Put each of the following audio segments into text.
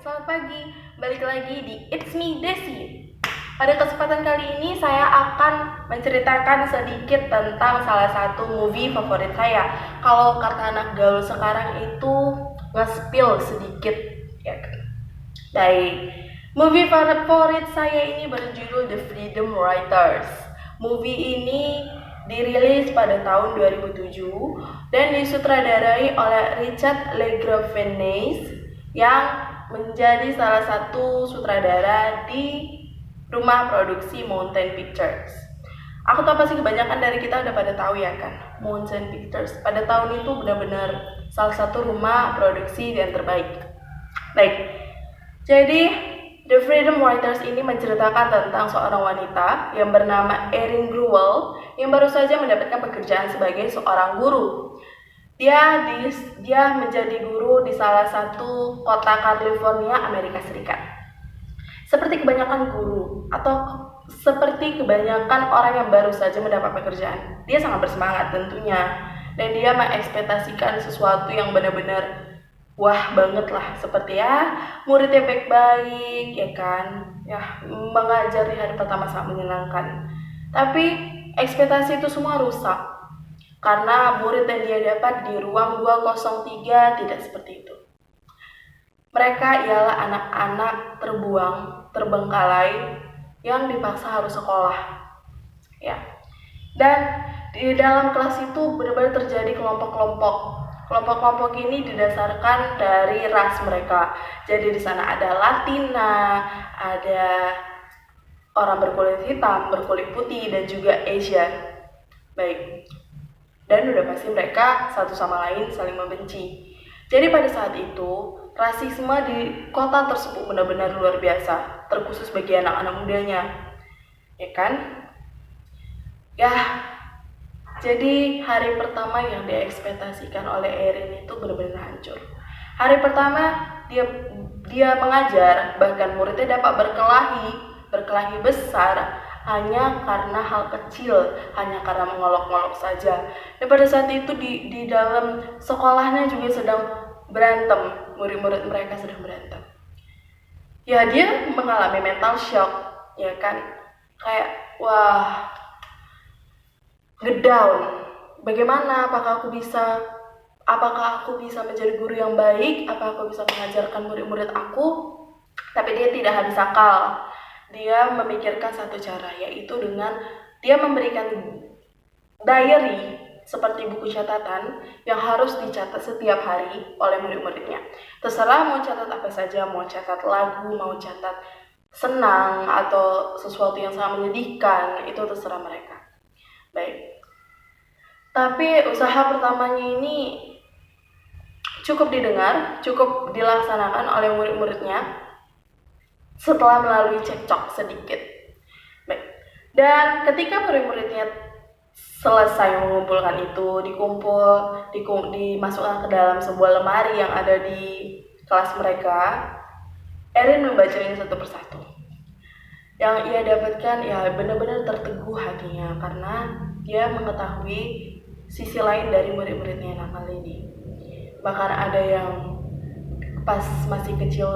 selamat pagi. Balik lagi di It's Me Desi. Pada kesempatan kali ini saya akan menceritakan sedikit tentang salah satu movie favorit saya. Kalau kata anak gaul sekarang itu nge-spill sedikit, ya kan? Baik. Movie favorit saya ini berjudul The Freedom Writers. Movie ini dirilis pada tahun 2007 dan disutradarai oleh Richard LaGravenese yang menjadi salah satu sutradara di rumah produksi Mountain Pictures. Aku tahu pasti kebanyakan dari kita udah pada tahu ya kan, Mountain Pictures pada tahun itu benar-benar salah satu rumah produksi yang terbaik. Baik, jadi The Freedom Writers ini menceritakan tentang seorang wanita yang bernama Erin Gruwell yang baru saja mendapatkan pekerjaan sebagai seorang guru. Dia menjadi guru di salah satu kota California, Amerika Serikat. Seperti kebanyakan guru atau seperti kebanyakan orang yang baru saja mendapat pekerjaan, dia sangat bersemangat tentunya, dan dia mengekspektasikan sesuatu yang benar-benar wah banget lah, seperti ya muridnya baik-baik, ya kan, ya mengajar di hari pertama sangat menyenangkan. Tapi ekspektasi itu semua rusak karena murid yang dia dapat di ruang 203 tidak seperti itu. Mereka ialah anak-anak terbuang, terbengkalai yang dipaksa harus sekolah. Ya. Dan di dalam kelas itu benar-benar terjadi kelompok-kelompok. Kelompok-kelompok ini didasarkan dari ras mereka. Jadi di sana ada Latina, ada orang berkulit hitam, berkulit putih, dan juga Asia. Baik. Dan udah pasti mereka satu sama lain saling membenci. Jadi pada saat itu, rasisme di kota tersebut benar-benar luar biasa, terkhusus bagi anak-anak mudanya. Ya kan? Ya, jadi hari pertama yang diekspektasikan oleh Erin itu benar-benar hancur. Hari pertama dia mengajar, bahkan muridnya dapat berkelahi besar hanya karena hal kecil, hanya karena mengolok-olok saja. Dan pada saat itu di dalam sekolahnya juga sedang berantem, murid-murid mereka sedang berantem. Ya dia mengalami mental shock, ya kan, kayak wah, ngedown. Bagaimana? Apakah aku bisa menjadi guru yang baik? Apakah aku bisa mengajarkan murid-murid aku? Tapi dia tidak habis akal. Dia memikirkan satu cara, yaitu dengan dia memberikan diary seperti buku catatan yang harus dicatat setiap hari oleh murid-muridnya. Terserah mau catat apa saja, mau catat lagu, mau catat senang atau sesuatu yang sangat menyedihkan, itu terserah mereka. Baik. Tapi usaha pertamanya ini cukup didengar, cukup dilaksanakan oleh murid-muridnya setelah melalui cekcok sedikit. Baik. Dan ketika murid-muridnya selesai mengumpulkan itu, dimasukkan ke dalam sebuah lemari yang ada di kelas mereka, Erin membacanya satu persatu. Yang ia dapatkan ya benar-benar terteguh hatinya karena dia mengetahui sisi lain dari murid-muridnya yang nakal ini. Bahkan ada yang pas masih kecil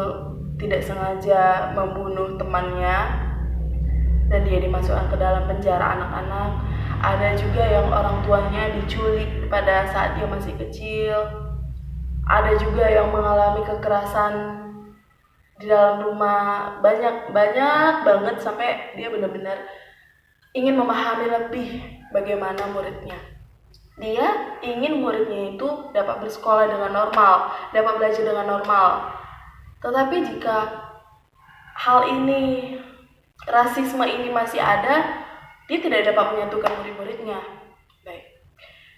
tidak sengaja membunuh temannya dan dia dimasukkan ke dalam penjara anak-anak. Ada juga yang orang tuanya diculik pada saat dia masih kecil. Ada juga yang mengalami kekerasan di dalam rumah, banyak banget, sampai dia benar-benar ingin memahami lebih bagaimana muridnya. Dia ingin muridnya itu dapat bersekolah dengan normal, dapat belajar dengan normal. Tetapi jika hal ini, rasisme ini masih ada, dia tidak dapat menyatukan murid-muridnya. Baik.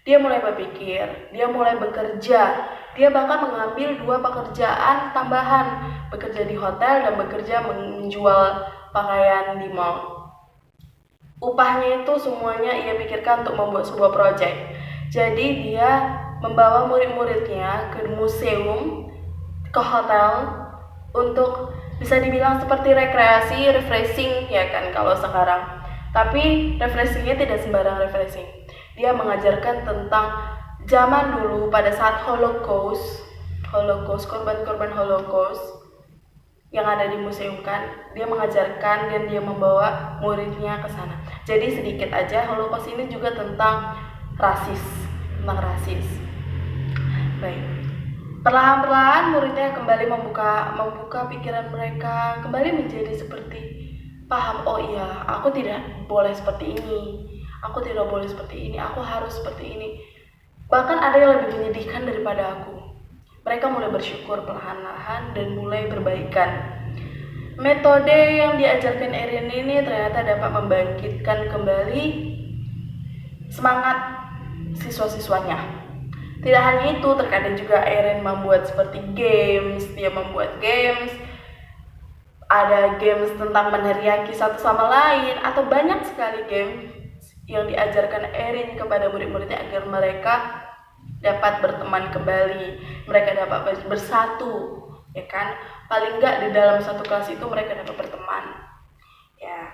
Dia mulai berpikir, dia mulai bekerja, dia bahkan mengambil 2 pekerjaan tambahan, bekerja di hotel dan bekerja menjual pakaian di mall. Upahnya itu semuanya ia pikirkan untuk membuat sebuah proyek. Jadi dia membawa murid-muridnya ke museum, ke hotel, untuk bisa dibilang seperti rekreasi, refreshing ya kan kalau sekarang. Tapi refreshingnya tidak sembarang refreshing. Dia mengajarkan tentang zaman dulu pada saat Holocaust, korban-korban Holocaust. yang ada di museum kan, dia mengajarkan dan dia membawa muridnya ke sana. Jadi sedikit aja, Holocaust ini juga tentang rasis. Baik. Perlahan-lahan muridnya kembali membuka pikiran mereka, kembali menjadi seperti paham, oh iya, aku tidak boleh seperti ini, aku tidak boleh seperti ini, aku harus seperti ini. Bahkan ada yang lebih menyedihkan daripada aku. Mereka mulai bersyukur perlahan-lahan dan mulai berbaikan. Metode yang diajarkan Erin ini ternyata dapat membangkitkan kembali semangat siswa-siswanya. Tidak hanya itu, terkadang juga Erin membuat seperti games. Dia membuat games, ada games tentang meneriaki satu sama lain, atau banyak sekali game yang diajarkan Erin kepada murid-muridnya agar mereka dapat berteman kembali, mereka dapat bersatu, ya kan? Paling enggak di dalam satu kelas itu mereka dapat berteman, ya.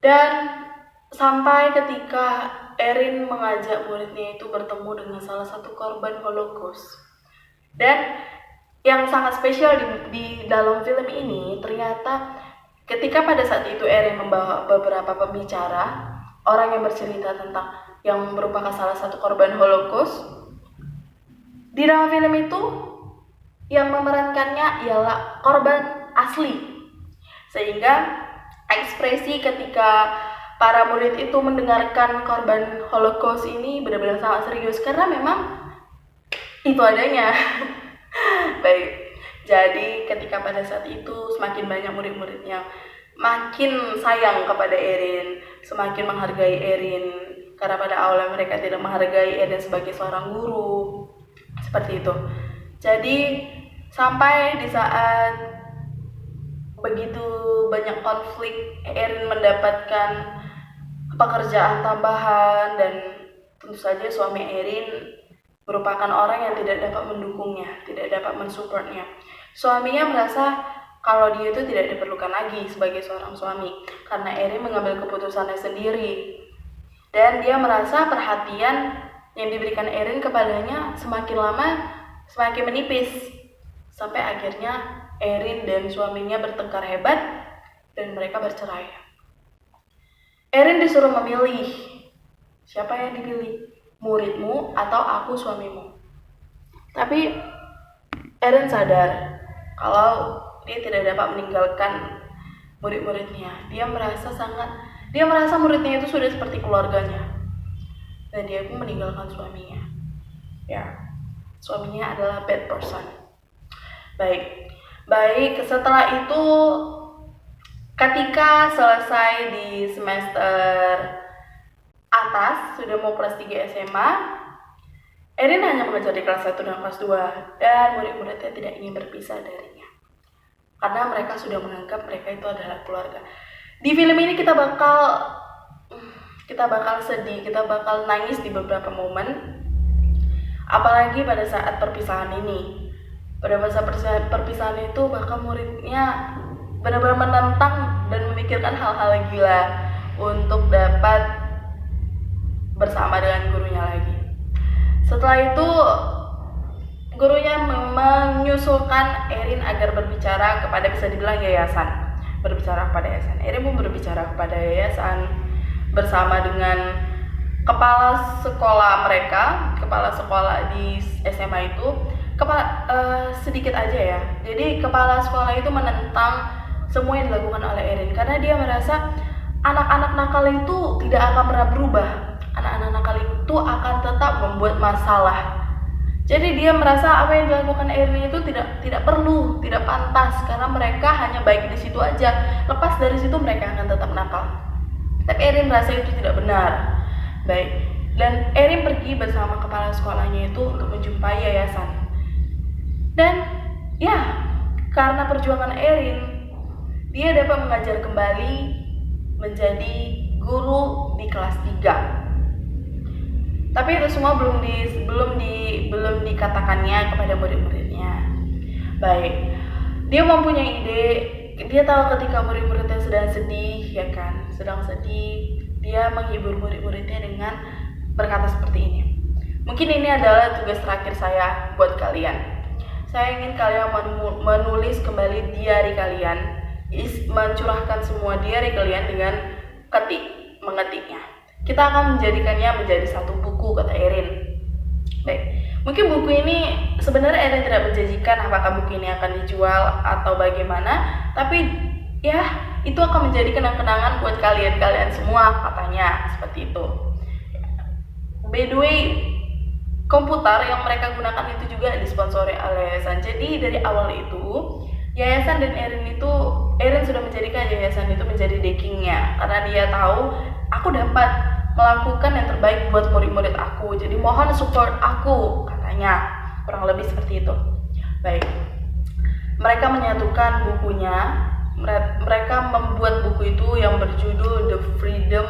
Dan sampai ketika Erin mengajak muridnya itu bertemu dengan salah satu korban Holocaust. Dan yang sangat spesial di dalam film ini, ternyata ketika pada saat itu Erin membawa beberapa pembicara, orang yang bercerita tentang yang merupakan salah satu korban Holocaust. Di dalam film itu yang memerankannya ialah korban asli. Sehingga ekspresi ketika para murid itu mendengarkan korban Holocaust ini benar-benar sangat serius karena memang itu adanya. Baik. Jadi ketika pada saat itu semakin banyak murid-muridnya makin sayang kepada Erin, semakin menghargai Erin, karena pada awalnya mereka tidak menghargai Erin sebagai seorang guru, seperti itu. Jadi sampai di saat begitu banyak konflik, Erin mendapatkan pekerjaan tambahan dan tentu saja suami Erin merupakan orang yang tidak dapat mendukungnya, tidak dapat mensupportnya. Suaminya merasa kalau dia itu tidak diperlukan lagi sebagai seorang suami karena Erin mengambil keputusannya sendiri. Dan dia merasa perhatian yang diberikan Erin kepadanya semakin lama semakin menipis. Sampai akhirnya Erin dan suaminya bertengkar hebat dan mereka bercerai. Erin disuruh memilih. Siapa yang dipilih? Muridmu atau aku suamimu? Tapi Erin sadar kalau dia tidak dapat meninggalkan murid-muridnya. Dia merasa muridnya itu sudah seperti keluarganya. Dan dia pun meninggalkan suaminya. Ya, suaminya adalah bad person. Baik, setelah itu ketika selesai di semester atas, sudah mau kelas 3 SMA, Erin hanya mengajar di kelas 1 dan kelas 2 dan murid-muridnya tidak ingin berpisah darinya. Karena mereka sudah menganggap mereka itu adalah keluarga. Di film ini kita bakal sedih, kita bakal nangis di beberapa momen. Apalagi pada saat perpisahan ini. Pada masa perpisahan itu bahkan muridnya benar-benar menentang dan memikirkan hal-hal gila untuk dapat bersama dengan gurunya lagi. Setelah itu gurunya menyusulkan Erin agar berbicara kepada, bisa dibilang, yayasan. Erin pun berbicara kepada yayasan bersama dengan kepala sekolah mereka, kepala sekolah di SMA itu. Sedikit aja ya. Jadi kepala sekolah itu menentang semua yang dilakukan oleh Erin karena dia merasa anak-anak nakal itu tidak akan pernah berubah. Anak-anak nakal itu akan tetap membuat masalah. Jadi dia merasa apa yang dilakukan Erin itu tidak perlu, tidak pantas karena mereka hanya baik di situ aja. Lepas dari situ mereka akan tetap nakal. Tapi Erin merasa itu tidak benar. Baik. Dan Erin pergi bersama kepala sekolahnya itu untuk menjumpai yayasan. Dan ya, karena perjuangan Erin, dia dapat mengajar kembali menjadi guru di kelas 3. Tapi itu semua belum dikatakannya kepada murid-muridnya. Baik, dia mempunyai ide. Dia tahu ketika murid-muridnya sedang sedih, ya kan, dia menghibur murid-muridnya dengan berkata seperti ini. Mungkin ini adalah tugas terakhir saya buat kalian. Saya ingin kalian menulis kembali diary kalian, mencurahkan semua diary kalian dengan mengetiknya. Kita akan menjadikannya menjadi satu buku, kata Erin. Baik, mungkin buku ini sebenarnya Erin tidak menjanjikan apakah buku ini akan dijual atau bagaimana, tapi ya itu akan menjadi kenang-kenangan buat kalian semua, katanya seperti itu. By the way, komputer yang mereka gunakan itu juga disponsori oleh yayasan. Jadi dari awal itu yayasan dan Erin sudah menjadikan yayasan itu menjadi backingnya, karena dia tahu aku dapat melakukan yang terbaik buat murid-murid aku, jadi mohon support aku, katanya, kurang lebih seperti itu. Baik, mereka menyatukan bukunya, mereka membuat buku itu yang berjudul The Freedom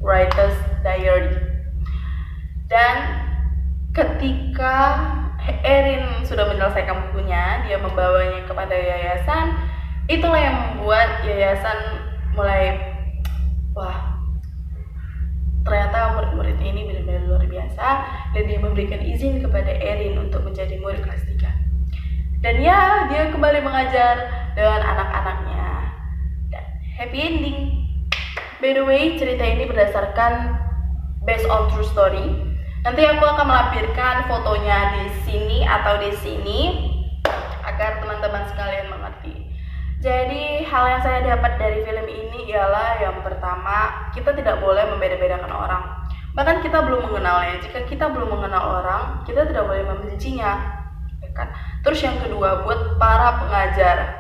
Writer's Diary. Dan ketika Erin sudah menyelesaikan bukunya, dia membawanya kepada yayasan. Itulah yang membuat yayasan mulai, wah, ternyata murid-murid ini benar-benar luar biasa, dan dia memberikan izin kepada Erin untuk menjadi murid kelas 3. Dan ya, dia kembali mengajar dengan anak-anaknya. Dan happy ending. By the way, cerita ini based on true story. Nanti aku akan melampirkan fotonya di sini atau di sini agar teman-teman sekalian mengerti. Jadi hal yang saya dapat dari film ini ialah yang pertama, kita tidak boleh membeda-bedakan orang. Bahkan kita belum mengenalnya. Jika kita belum mengenal orang, kita tidak boleh membencinya, ya kan? Terus yang kedua, buat para pengajar,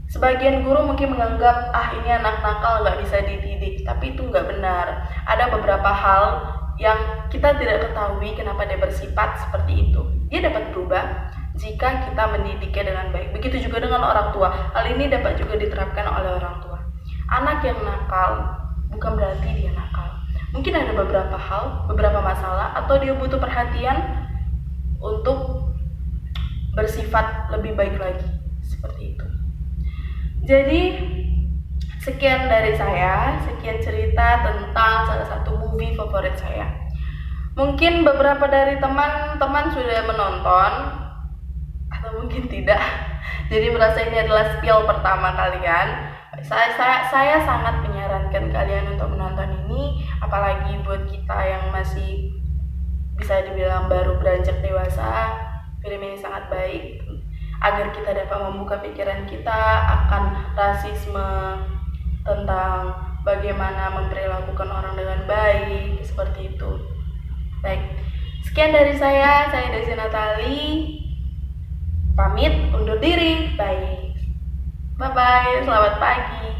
sebagian guru mungkin menganggap ini anak nakal nggak bisa dididik, tapi itu nggak benar. Ada beberapa hal yang kita tidak ketahui kenapa dia bersifat seperti itu. Dia dapat berubah jika kita mendidiknya dengan baik. Begitu juga dengan orang tua. Hal ini dapat juga diterapkan oleh orang tua. Anak yang nakal bukan berarti dia nakal. Mungkin ada beberapa masalah, atau dia butuh perhatian untuk bersifat lebih baik lagi. Seperti itu. Jadi sekian dari saya, sekian cerita tentang salah satu movie favorit saya. Mungkin beberapa dari teman-teman sudah menonton, atau mungkin tidak. Jadi merasa ini adalah spill pertama kalian. Saya sangat menyarankan kalian untuk menonton ini, apalagi buat kita yang masih bisa dibilang baru beranjak dewasa. Film ini sangat baik agar kita dapat membuka pikiran kita akan rasisme, tentang bagaimana memperlakukan orang dengan baik, seperti itu. Baik, sekian dari saya Desi Natali, pamit undur diri. Bye bye, selamat pagi.